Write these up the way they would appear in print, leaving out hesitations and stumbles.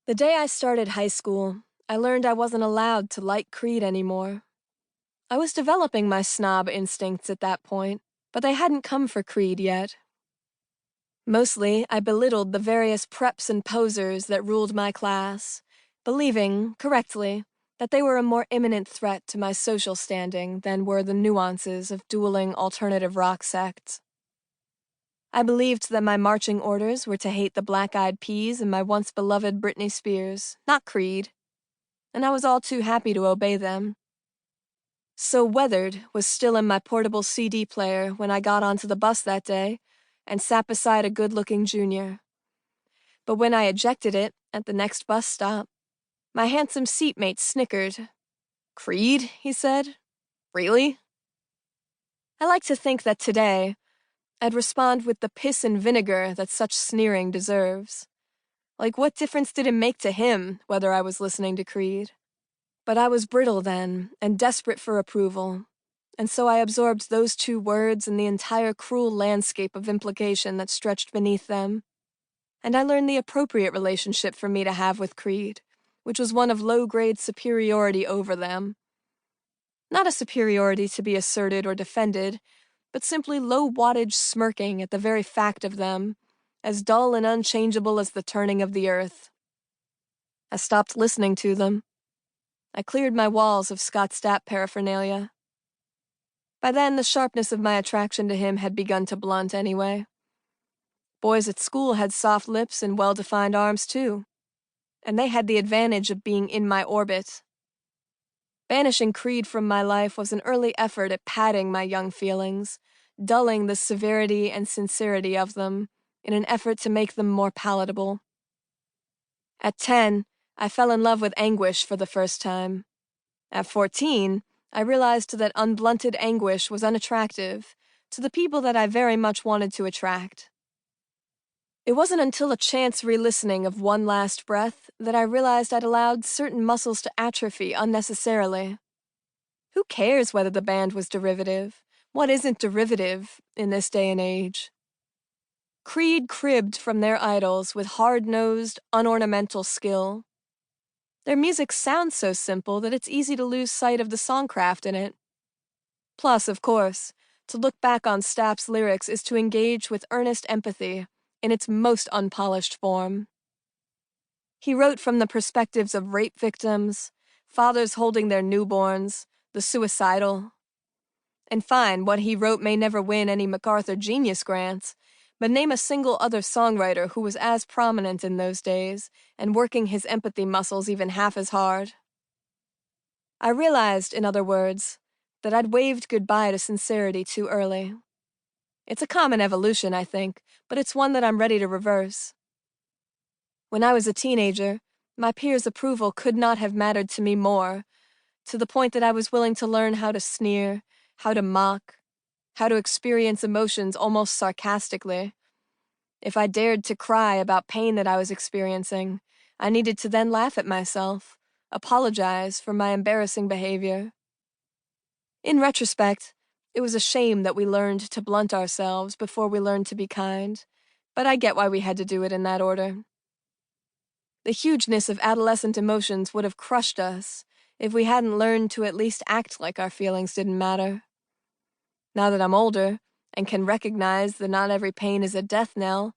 The day I started high school, I learned I wasn't allowed to like Creed anymore. I was developing my snob instincts at that point, but they hadn't come for Creed yet. Mostly, I belittled the various preps and posers that ruled my class, believing, correctly, that they were a more imminent threat to my social standing than were the nuances of dueling alternative rock sects. I believed that my marching orders were to hate the Black Eyed Peas and my once beloved Britney Spears, not Creed, and I was all too happy to obey them. So Weathered was still in my portable CD player when I got onto the bus that day and sat beside a good-looking junior. But when I ejected it at the next bus stop, my handsome seatmate snickered. "Creed?" he said. "Really?" I like to think that today, I'd respond with the piss and vinegar that such sneering deserves. Like, what difference did it make to him whether I was listening to Creed? But I was brittle then, and desperate for approval, and so I absorbed those two words and the entire cruel landscape of implication that stretched beneath them. And I learned the appropriate relationship for me to have with Creed, which was one of low-grade superiority over them. Not a superiority to be asserted or defended, but simply low-wattage smirking at the very fact of them, as dull and unchangeable as the turning of the earth. I stopped listening to them. I cleared my walls of Scott Stapp paraphernalia. By then, the sharpness of my attraction to him had begun to blunt anyway. Boys at school had soft lips and well-defined arms too, and they had the advantage of being in my orbit. Banishing Creed from my life was an early effort at padding my young feelings, dulling the severity and sincerity of them, in an effort to make them more palatable. At 10, I fell in love with anguish for the first time. At 14, I realized that unblunted anguish was unattractive to the people that I very much wanted to attract. It wasn't until a chance re-listening of One Last Breath that I realized I'd allowed certain muscles to atrophy unnecessarily. Who cares whether the band was derivative? What isn't derivative in this day and age? Creed cribbed from their idols with hard-nosed, unornamental skill. Their music sounds so simple that it's easy to lose sight of the songcraft in it. Plus, of course, to look back on Stapp's lyrics is to engage with earnest empathy in its most unpolished form. He wrote from the perspectives of rape victims, fathers holding their newborns, the suicidal. And fine, what he wrote may never win any MacArthur Genius Grants, but name a single other songwriter who was as prominent in those days and working his empathy muscles even half as hard. I realized, in other words, that I'd waved goodbye to sincerity too early. It's a common evolution, I think, but it's one that I'm ready to reverse. When I was a teenager, my peers' approval could not have mattered to me more, to the point that I was willing to learn how to sneer, how to mock, how to experience emotions almost sarcastically. If I dared to cry about pain that I was experiencing, I needed to then laugh at myself, apologize for my embarrassing behavior. In retrospect, it was a shame that we learned to blunt ourselves before we learned to be kind, but I get why we had to do it in that order. The hugeness of adolescent emotions would have crushed us if we hadn't learned to at least act like our feelings didn't matter. Now that I'm older and can recognize that not every pain is a death knell,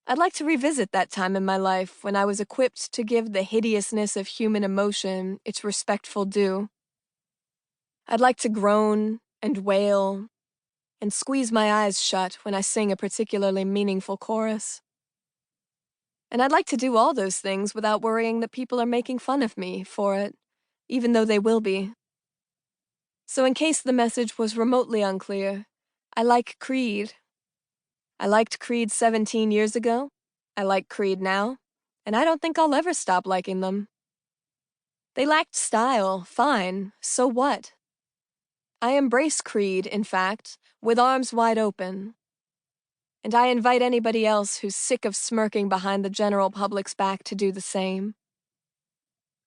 I'd like to revisit that time in my life when I was equipped to give the hideousness of human emotion its respectful due. I'd like to groan and wail and squeeze my eyes shut when I sing a particularly meaningful chorus. And I'd like to do all those things without worrying that people are making fun of me for it, even though they will be. So in case the message was remotely unclear, I like Creed. I liked Creed 17 years ago, I like Creed now, and I don't think I'll ever stop liking them. They lacked style, fine, so what? I embrace Creed, in fact, with arms wide open. And I invite anybody else who's sick of smirking behind the general public's back to do the same.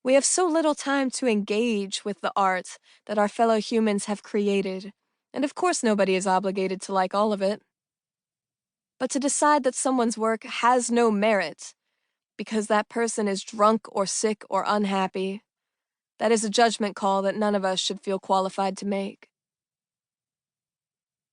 We have so little time to engage with the art that our fellow humans have created, and of course nobody is obligated to like all of it. But to decide that someone's work has no merit because that person is drunk or sick or unhappy. That is a judgment call that none of us should feel qualified to make.